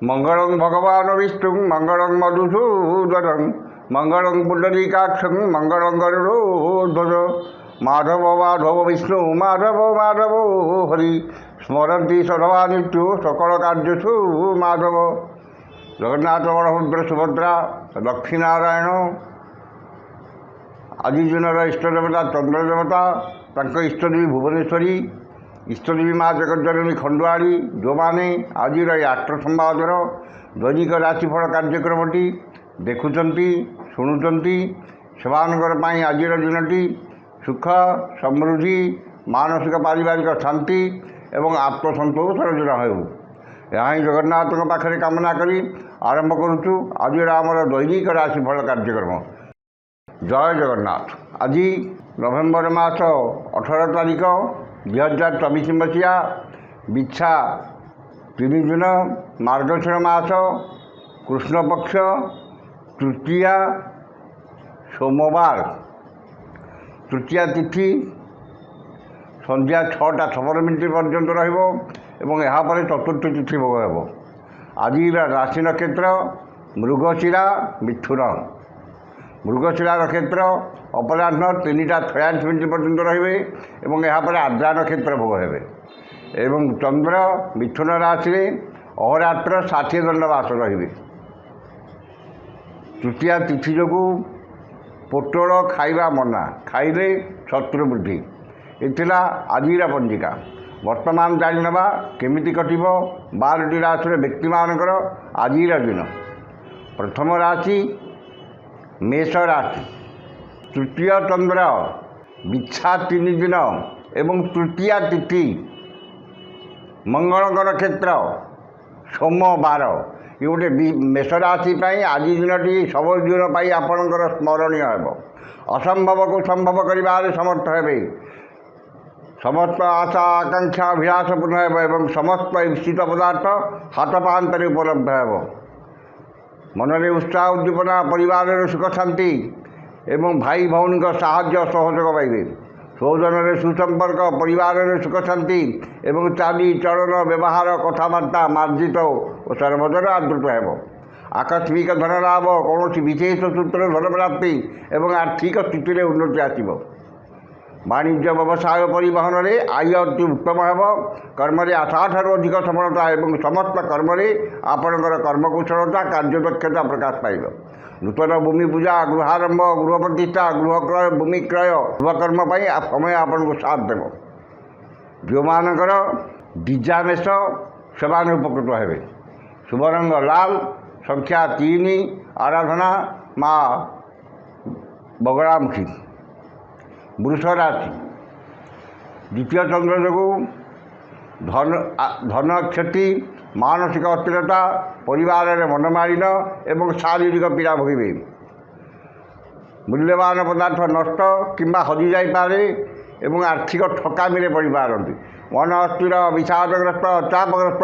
मंगलं भगवान् विष्णुं मंगलं मधुसूदनं मंगलं पुंडरीकाक्षं मंगलं गरुडध्वज माधव माधव विष्णु माधव माधव हरि स्मरन्ति सदा नित्यं सकल कार्येषु माधव। जगन्नाथ बलभद्र सुभद्रा लक्ष्मीनारायण आदि दिनर इष्टदेवता चंद्रदेवता इष्टदेवी भुवनेश्वरी इष्टदेवी माँ जगज्जननी खंडुआड़ी जो मैंने आज आष्ट संवादर दैनिक राशिफल कार्यक्रमटी देखुंट शुणुंट से आज दिनटी सुख समृद्धि मानसिक पारिवारिक शांति एवं आत्मसंतोषर दिन हो यहाँ ही जगन्नाथ पाखे कामना करी आरंभ करुचु आज आमर दैनिक राशिफल कार्यक्रम। जय जगन्नाथ। आज नवेम्बर मास 18 तारिख 2024 मसीहा बिछा 3 दिन मार्गशीर मास कृष्ण पक्ष तृतीया सोमवार तृतीया तिथि संध्या 6:56 पर्यंत रही चतुर्थ तिथि भोग हो। आज राशि नक्षत्र मृगशिरा मिथुन मृगशिरा नक्षत्र अपराह्न 3:46 पर्यंत रे और आद्रा नक्षत्र भोग हे एवं चंद्र मिथुन राशि अहोरात्र 60 दंडवास रे। तृतीया तिथि जो पोटल खाइबा मना खाइले शत्रु वृद्धि इला आज पंजिका। वर्तमान जाणीना केमिति कटिब 12टी राशि व्यक्ति मानकर आज दिन। प्रथम राशि मेष राशि तृतीय चंद्र बिछा 3 दिन एवं तृतीया तिथि मंगल नक्षत्र सोमवार ये गोटे मेष राशि आज दिनटी सब दिन आपणकर स्मरणीय हो। असंभव को संभव कर समर्थ हे। समस्त आशा आकांक्षा अभिलाष पूर्ण एवं समस्त इच्छित पदार्थ हाथ पाहांतर उपलब्ध हो। मनरे उत्साह उद्दीपना परिवार सुख शांति एवं भाई भौणी साहाय्य सहयोग पाइबे। स्वजन सुसंपर्क परिवार सुख शांति एवं चाली चलन व्यवहार कथबार्ता मार्जित और सर्वजन आदृत हो। आकस्मिक धन लाभ कौन विशेष सूत्र धन प्राप्ति एवं आर्थिक स्थिति में उन्नति आसब। वाणिज्य व्यवसाय परिवहन में आय अति उत्तम हो। कर्म आशा अधिक सफलता एवं समस्त कर्म आपणकर कर्मकुशलता कार्यदक्षता प्रकाश पाइब। नूतन भूमि पूजा गृहारंभ गृह प्रतिष्ठा गृह क्रय भूमि क्रय गृहकर्म समय आपन को साथ देव। जो मानकर दिजा मेष से उपकृत हे। शुभ रंग लाल संख्या 3 आराधना माँ बगड़ामुखी। वृष राशि द्वितीय चंद्र जो धन क्षति मानसिक अस्थिरता परिवार में मनमालिन एवं शारीरिक पीड़ा भोगे। मूल्यवान पदार्थ नष्ट किंबा हजि जापे एवं आर्थिक ठकामी पड़ पारती। मन अस्थिर विषादग्रस्त चापग्रस्त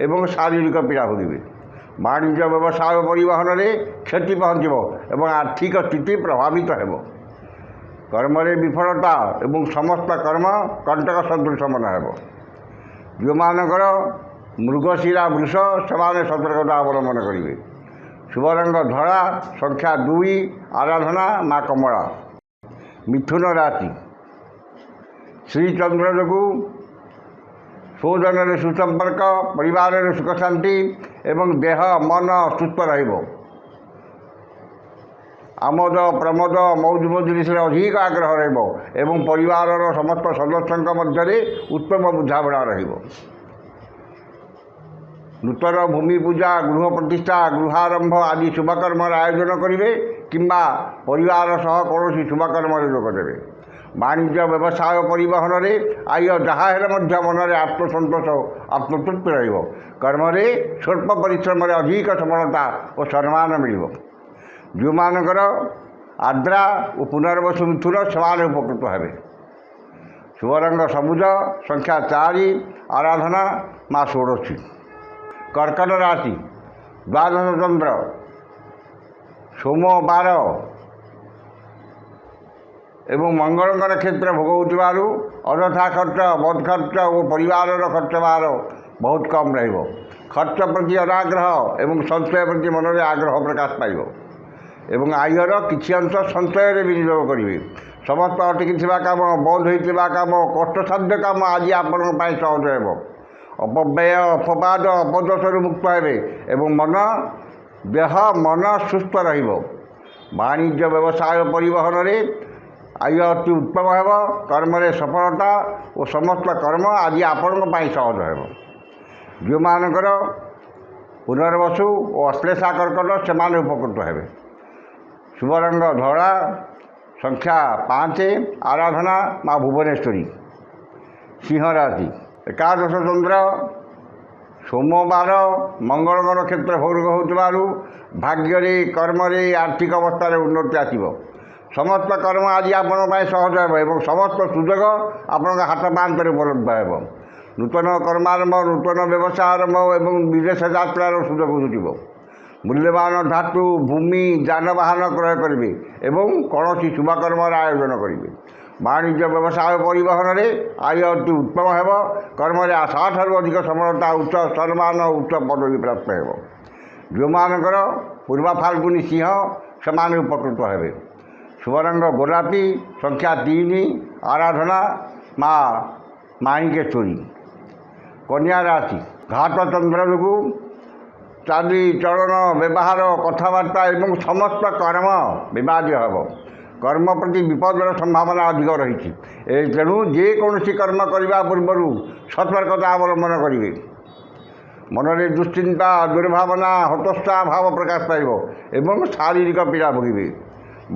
एवं शारीरिक पीड़ा भोगे। वाणिज्य व्यवसाय परिवहन में क्षति पहुँच एवं आर्थिक स्थिति प्रभावित हो। कर्म विफलता एवं समस्त कर्म कंटक सदृश मन हो। जो मानकर मृगशिरा वृष से सतर्कता अवलंबन करेंगे। शुभ रंग धड़ा संख्या 2 आराधना माँ कमला। मिथुन राशि श्रीचंद्र जो स्वजन सुसंपर्क परिवार सुख शांति एवं देह मन सुस्थ रहिबो। आमोद प्रमोद मौज मजलिस अधिक आग्रह रहिबो एवं परिवार समस्त सदस्यों मध्य उत्तम बुझाबणा रहिबो। नूतन भूमि पूजा गृह प्रतिष्ठा गृहारंभ आदि शुभकर्म आयोजन करेंगे किंबा परिवार सह कौन शुभकर्म जोगदेवे। वाणिज्य व्यवसाय परिवहन में आय जहाँ मन में आत्मसंतोष आत्मतृप्ति रहिबो। कर्म स्वल्प परिश्रम अधिक सफलता और सम्मान मिल। जो मानकर आद्रा और पुनर्वसु मिथुन से उपकृत हे। शुभ रंग सबुज संख्या 4 आराधना माँ षोड़शी। कर्कट राशि द्वादश चंद्र सोमवार एवं मंगल क्षेत्र भोग होथिबारु अरथा खर्च बद खर्च और परिवार खर्च बार ବହୁତ କମ୍ ରହିବ। ଖର୍ଚ୍ଚ ପ୍ରତି ଅନାଗ୍ରହ ଏବଂ ସଞ୍ଚୟ ପ୍ରତି ମନରେ ଆଗ୍ରହ ପ୍ରକାଶ ପାଇବ ଏବଂ ଆୟର କିଛି ଅଂଶ ସଞ୍ଚୟରେ ବିନିଯୋଗ କରିବେ। ସମସ୍ତ ଅଟକିଥିବା କାମ, ବନ୍ଦ ହୋଇଥିବା କାମ, କଷ୍ଟସାଧ୍ୟ କାମ ଆଜି ଆପଣଙ୍କ ପାଇଁ ସହଜ ହେବ। ଅପବ୍ୟୟ, ଅପବାଦ, ଅପଦୋଷରୁ ମୁକ୍ତ ହେବେ ଏବଂ ଦେହ ମନ ସୁସ୍ଥ ରହିବ। ବାଣିଜ୍ୟ, ବ୍ୟବସାୟ, ପରିବହନରେ ଆୟ ଅତି ଉତ୍ତମ ହେବ। କର୍ମରେ ସଫଳତା ଓ ସମସ୍ତ କର୍ମ ଆଜି ଆପଣଙ୍କ ପାଇଁ ସହଜ ହେବ। ଯେଉଁମାନଙ୍କର ପୁନର୍ବସୁ ଓ ଅଶ୍ଳେଷା କର୍କଟ ସେମାନେ ଉପକୃତ ହେବେ। ଶୁଭ ରଙ୍ଗ ଧଳା, ସଂଖ୍ୟା 5, ଆରାଧନା ମା ଭୁବନେଶ୍ୱରୀ। ସିଂହ ରାଶି। ଏକାଦଶ ଚନ୍ଦ୍ର ସୋମବାର ମଙ୍ଗଳଙ୍କ ନକ୍ଷତ୍ର ଭୋଗ ହେଉଥିବାରୁ ଭାଗ୍ୟରେ, କର୍ମରେ, ଆର୍ଥିକ ଅବସ୍ଥାରେ ଉନ୍ନତି ଆସିବ। ସମସ୍ତ କର୍ମ ଆଜି ଆପଣଙ୍କ ପାଇଁ ସହଜ ହେବ ଏବଂ ସମସ୍ତ ସୁଯୋଗ ଆପଣଙ୍କ ହାତ ପାହାନ୍ତରେ ଉପଲବ୍ଧ ହେବ। ନୂତନ କର୍ମାରମ୍ଭ, ନୂତନ ବ୍ୟବସାୟ ଆରମ୍ଭ ଏବଂ ବିଦେଶ ଯାତ୍ରାର ସୁଯୋଗ ଜୁଟିବ। ମୂଲ୍ୟବାନ ଧାତୁ, ଭୂମି, ଯାନବାହନ କ୍ରୟ କରିବେ ଏବଂ କୌଣସି ଶୁଭକର୍ମର ଆୟୋଜନ କରିବେ। ବାଣିଜ୍ୟ, ବ୍ୟବସାୟ, ପରିବହନରେ ଆୟ ଅତି ଉତ୍ତମ ହେବ। କର୍ମରେ ଆଶାଠାରୁ ଅଧିକ ସଫଳତା, ଉଚ୍ଚ ସମ୍ମାନ, ଉଚ୍ଚ ପଦବୀ ପ୍ରାପ୍ତ ହେବ। ଯେଉଁମାନଙ୍କର ପୂର୍ବ ଫାଲ୍ଗୁନୀ ସିଂହ ସେମାନେ ଉପକୃତ ହେବେ। ଶୁଭ ରଙ୍ଗ ଗୋଲାପୀ, ସଂଖ୍ୟା 3, ଆରାଧନା ମା ମାଣିକେଶ୍ୱରୀ। କନ୍ୟା ରାଶି। ଘାତ ଚନ୍ଦ୍ର ଯୋଗୁଁ ଚାଲି ଚଳନ, ବ୍ୟବହାର, କଥାବାର୍ତ୍ତା ଏବଂ ସମସ୍ତ କର୍ମ ବିବାଦୀୟ ହେବ। କର୍ମ ପ୍ରତି ବିପଦର ସମ୍ଭାବନା ଅଧିକ ରହିଛି। ତେଣୁ ଯେକୌଣସି କର୍ମ କରିବା ପୂର୍ବରୁ ସତର୍କତା ଅବଲମ୍ବନ କରିବେ। ମନରେ ଦୁଶ୍ଚିନ୍ତା, ଦୁର୍ଭାବନା, ହତୋତ୍ସାହ ଭାବ ପ୍ରକାଶ ପାଇବ ଏବଂ ଶାରୀରିକ ପୀଡ଼ା ଭୋଗିବେ।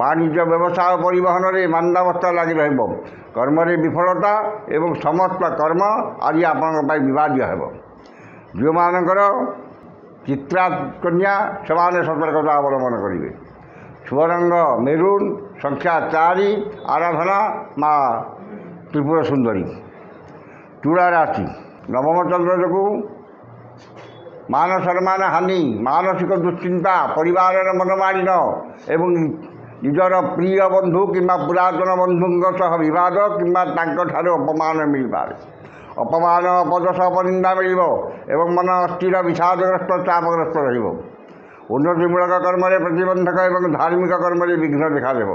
ବାଣିଜ୍ୟ, ବ୍ୟବସାୟ, ପରିବହନରେ ମାନ୍ଦାବସ୍ଥା ଲାଗି ରହିବ। କର୍ମରେ ବିଫଳତା ଏବଂ ସମସ୍ତ କର୍ମ ଆଜି ଆପଣଙ୍କ ପାଇଁ ବିବାଦୀୟ ହେବ। ଯେଉଁମାନଙ୍କର ଚିତ୍ରା କନ୍ୟା ସେମାନେ ସତର୍କତା ଅବଲମ୍ବନ କରିବେ। ଶୁଭ ରଙ୍ଗ ମେରୁନ୍, ସଂଖ୍ୟା 4, ଆରାଧନା ମା ତ୍ରିପୁର ସୁନ୍ଦରୀ। ତୁଳା ରାଶି। ନବମ ଚନ୍ଦ୍ର ଯୋଗୁଁ ମାନ ସମ୍ମାନ ହାନି, ମାନସିକ ଦୁଶ୍ଚିନ୍ତା, ପରିବାରର ମନମାଳିନ ଏବଂ ନିଜର ପ୍ରିୟ ବନ୍ଧୁ କିମ୍ବା ପୁରାତନ ବନ୍ଧୁଙ୍କ ସହ ବିବାଦ କିମ୍ବା ତାଙ୍କଠାରୁ ଅପମାନ ମିଳିପାରେ। ଅପମାନ, ଅପଦୋଷ, ଅପନିନ୍ଦା ମିଳିବ ଏବଂ ମନ ଅସ୍ଥିର, ବିଷାଦଗ୍ରସ୍ତ, ଚାପଗ୍ରସ୍ତ ରହିବ। ଉନ୍ନତିମୂଳକ କର୍ମରେ ପ୍ରତିବନ୍ଧକ ଏବଂ ଧାର୍ମିକ କର୍ମରେ ବିଘ୍ନ ଦେଖାଦେବ।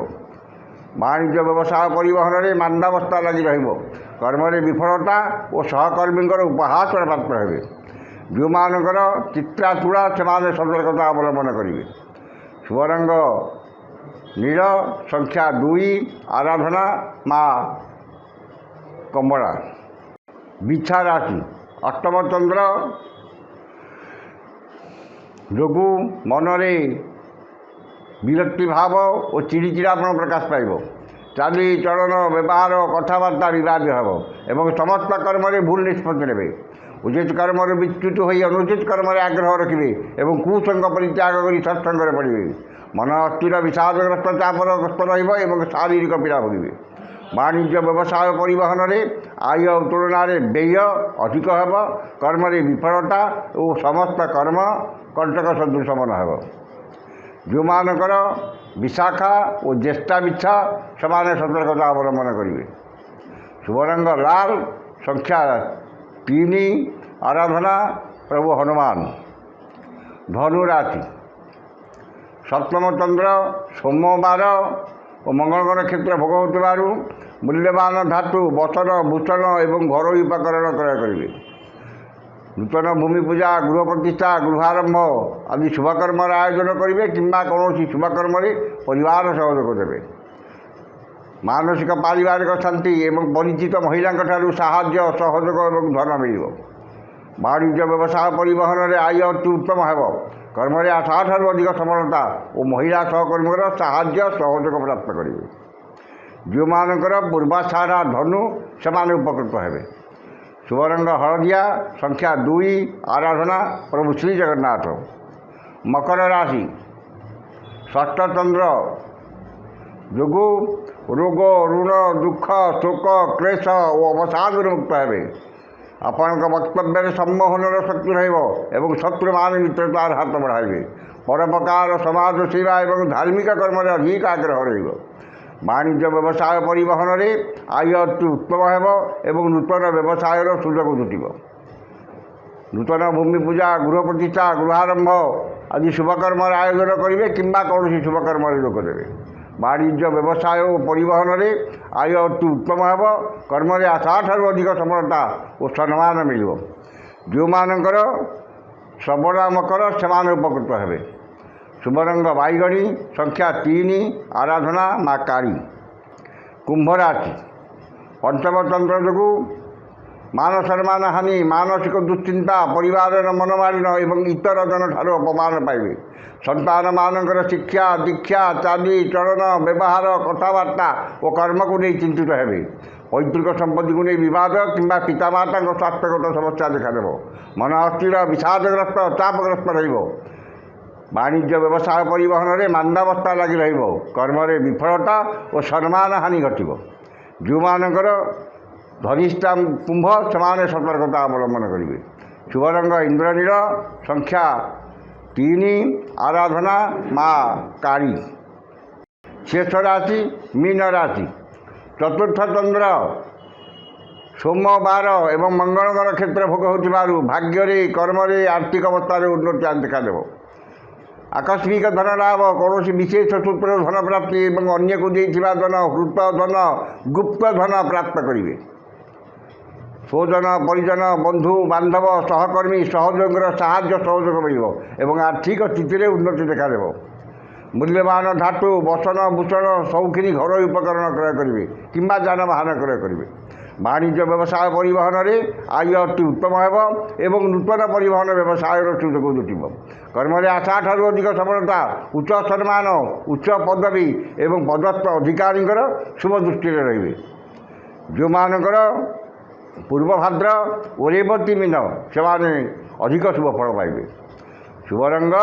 ବାଣିଜ୍ୟ, ବ୍ୟବସାୟ, ପରିବହନରେ ମାନ୍ଦାବସ୍ଥା ଲାଗି ରହିବ। କର୍ମରେ ବିଫଳତା ଓ ସହକର୍ମୀଙ୍କର ଉପହାସର ପାତ୍ର ହେବେ। ଯେଉଁମାନଙ୍କର ଚିତ୍ରା ତୁଳା ସେମାନେ ସତର୍କତା ଅବଲମ୍ବନ କରିବେ। ଶୁଭ ରଙ୍ଗ ନୀଳ, ସଂଖ୍ୟା 2, ଆରାଧନା ମା କମଳା। ବିଛା ରାଶି। ଅଷ୍ଟମ ଚନ୍ଦ୍ର ଯୋଗୁଁ ମନରେ ବିରକ୍ତି ଭାବ ଓ ଚିଡ଼ିଚିଡ଼ାପଣ ପ୍ରକାଶ ପାଇବ। ଚାଲି ଚଳନ, ବ୍ୟବହାର, କଥାବାର୍ତ୍ତା ବିବାଦୀୟ ହେବ ଏବଂ ସମସ୍ତ କର୍ମରେ ଭୁଲ ନିଷ୍ପତ୍ତି ନେବେ। ଉଚିତ କର୍ମରୁ ବିଚ୍ୟୁତ ହୋଇ ଅନୁଚିତ କର୍ମରେ ଆଗ୍ରହ ରଖିବେ ଏବଂ କୁସଙ୍ଗ ପରିତ୍ୟାଗ କରି ସତ୍ସଙ୍ଗରେ ପଡ଼ିବେ। ମନ ଅସ୍ଥିର, ବିଷାଦଗ୍ରସ୍ତ, ଚାପଗ୍ରସ୍ତ ରହିବ ଏବଂ ଶାରୀରିକ ପୀଡ଼ା ଭୋଗିବେ। ବାଣିଜ୍ୟ, ବ୍ୟବସାୟ, ପରିବହନରେ ଆୟ ତୁଳନାରେ ବ୍ୟୟ ଅଧିକ ହେବ। କର୍ମରେ ବିଫଳତା ଓ ସମସ୍ତ କର୍ମ କଣ୍ଟକ ସଦୃଶ ମନ ହେବ। ଯେଉଁମାନଙ୍କର ବିଶାଖା ଓ ଜ୍ୟେଷ୍ଠା ବିଛା ସେମାନେ ସତର୍କତା ଅବଲମ୍ବନ କରିବେ। ଶୁଭ ରଙ୍ଗ ଲାଲ, ସଂଖ୍ୟା 3, ଆରାଧନା ପ୍ରଭୁ ହନୁମାନ। ଧନୁ ରାଶି। ସପ୍ତମ ଚନ୍ଦ୍ର ସୋମବାର ଓ ମଙ୍ଗଳଙ୍କ ନକ୍ଷତ୍ର ଭୋଗ ହେଉଥିବାରୁ ମୂଲ୍ୟବାନ ଧାତୁ, ବସନ, ଭୂଷଣ ଏବଂ ଘରୋଇ ଉପକରଣ କ୍ରୟ କରିବେ। ନୂତନ ଭୂମି ପୂଜା, ଗୃହ ପ୍ରତିଷ୍ଠା, ଗୃହାରମ୍ଭ ଆଦି ଶୁଭକର୍ମର ଆୟୋଜନ କରିବେ କିମ୍ବା କୌଣସି ଶୁଭକର୍ମରେ ପରିବାର ସହଯୋଗ ଦେବେ। ମାନସିକ, ପାରିବାରିକ ଶାନ୍ତି ଏବଂ ପରିଚିତ ମହିଳାଙ୍କଠାରୁ ସାହାଯ୍ୟ, ସହଯୋଗ ଏବଂ ଧନ ମିଳିବ। ବାଣିଜ୍ୟ, ବ୍ୟବସାୟ, ପରିବହନରେ ଆୟ ଅତି ଉତ୍ତମ ହେବ। କର୍ମରେ ଆଶାଠାରୁ ଅଧିକ ସଫଳତା ଓ ମହିଳା ସହକର୍ମୀଙ୍କର ସାହାଯ୍ୟ, ସହଯୋଗ ପ୍ରାପ୍ତ କରିବେ। ଯେଉଁମାନଙ୍କର ପୂର୍ବାଷାଢ଼ା ଧନୁ ସେମାନେ ଉପକୃତ ହେବେ। ଶୁଭ ରଙ୍ଗ ହଳଦିଆ, ସଂଖ୍ୟା 2, ଆରାଧନା ପ୍ରଭୁ ଶ୍ରୀ ଜଗନ୍ନାଥ। ମକର ରାଶି। ଷଷ୍ଠ ଚନ୍ଦ୍ର ଯୋଗୁଁ ରୋଗ, ଋଣ, ଦୁଃଖ, ଶୋକ, କ୍ଲେଶ ଓ ଅବସାଦରୁ ମୁକ୍ତ ହେବେ। ଆପଣଙ୍କ ବକ୍ତବ୍ୟରେ ସମ୍ମୋହନର ଶକ୍ତି ରହିବ ଏବଂ ଶତ୍ରୁମାନେ ମିତ୍ରତାର ହାତ ବଢ଼ାଇବେ। ପରୋପକାର, ସମାଜ ସେବା ଏବଂ ଧାର୍ମିକ କର୍ମରେ ଅଧିକ ଆଗ୍ରହ ରହିବ। ବାଣିଜ୍ୟ, ବ୍ୟବସାୟ, ପରିବହନରେ ଆୟ ଅତି ଉତ୍ତମ ହେବ ଏବଂ ନୂତନ ବ୍ୟବସାୟର ସୁଯୋଗ ଜୁଟିବ। नूतन भूमि पूजा गृह प्रतिष्ठा गृहारंभ आदि शुभकर्म आयोजन करेंगे कि कौन शुभकर्म लोक देवे। वाणिज्य व्यवसाय और परिवहन में आय अति उत्तम हेब। कर्म आशा ठार अधिक सफलता और सम्मान मिल। जो मानकर श्रवणा मकर से उपकृत हे। शुभ रंग बैगणी संख्या 3 आराधना माँ काली। कुंभ राशि पंचम तंत्र जो मान सम्मान हानि मानसिक दुश्चिंता परिवार मनमालिन एवं इतर जन ठार अपमान पाइबे। संतान मानकर शिक्षा दीक्षा चाली चलन व्यवहार कथबार्ता और कर्म को नहीं चिंतित हेबे। पैतृक संपत्ति को नहीं विवाद किंबा पितामाता स्वास्थ्यगत समस्या देखादेव। मन अस्थिर विषादग्रस्त चापग्रस्त रहिबो। वाणिज्य व्यवसाय परिवहन में मांदावस्था लगी रहिबो। कर्म रे विफलता और सम्मान हानि घटिबो। जो मानकर धनिष्ठा कुंभ से सतर्कता अवलंबन करेंगे। शुभ रंग इंद्रनील संख्या 3 आराधना माँ काली। शेष राशि मीन राशि चतुर्थ चंद्र सोमवार एवं मंगलवार क्षेत्र भोग हो भाग्य कर्म आर्थिक अवस्था उन्नति देखादेव। आकस्मिक धन लाभ कौन विशेष सूत्र धन प्राप्ति और अन्य को देथिबा धन हृत धन गुप्त धन प्राप्त करेंगे। स्वजन परिजन बंधु बांधव सहकर्मी सहयोगर साहाय्य सहयोग मिल और आर्थिक स्थिति में उन्नति देखादेव। मूल्यवान धातु बसन भूषण शौखिनी घर उपकरण क्रय करेंगे कि जानवाहन क्रय करेंगे। वाणिज्य व्यवसाय परिवहन में आय अति उत्तम हेब एवं नूतन परिवहन व्यवसाय सुजोग जुटिब। कर्म आशा ठार अधिक सफलता उच्च सम्मान उच्च पदवी एवं पदस्थ अधिकारी शुभ दृष्टि रे। जो मानकर पूर्व भाद्र और रेवती मीन से अधिक शुभ फल पाइबे। शुभ रंग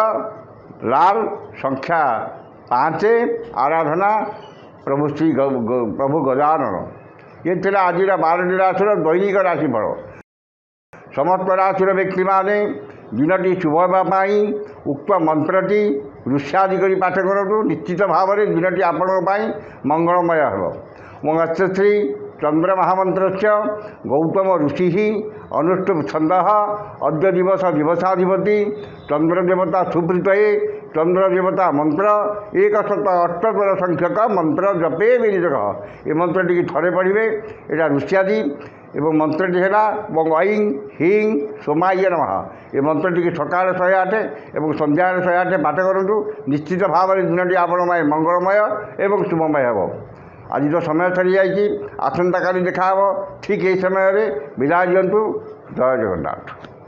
लाल संख्या 5 आराधना प्रभु श्री प्रभु गजानन। ये थे आज 12टी राशि दैनिक राशिफल। समस्त राशि व्यक्ति मैंने दिनटी शुभ होगापी उक्त मंत्रटी ऋष्यादि कर पाठ करूँ। निश्चित भाव में दिनटी आपण मंगलमय हो। श्री चंद्र महामंत्र गौतम ऋषि अनुष्टुप छंद अद्य दिवस दिवसाधिपति चंद्र देवता सुप्रीत चंद्र देवता मंत्र 178 संख्यक मंत्र जपे विनिजग। ये मंत्र टी थे पढ़े। यहाँ ऋष्यादि एवं मंत्रटी है ऐं ह्रीं सोमाय नमः। ये मंत्र टी सका 108 और संध्या 108 पाठ करूँ। निश्चित भाव में दिनटी आपण मंगलमय एवं शुभमय हो। आज तो समय सरी जाइए। आसंता काली देखा ठीक यही समय विदाय दिंतु। जय जगन्नाथ।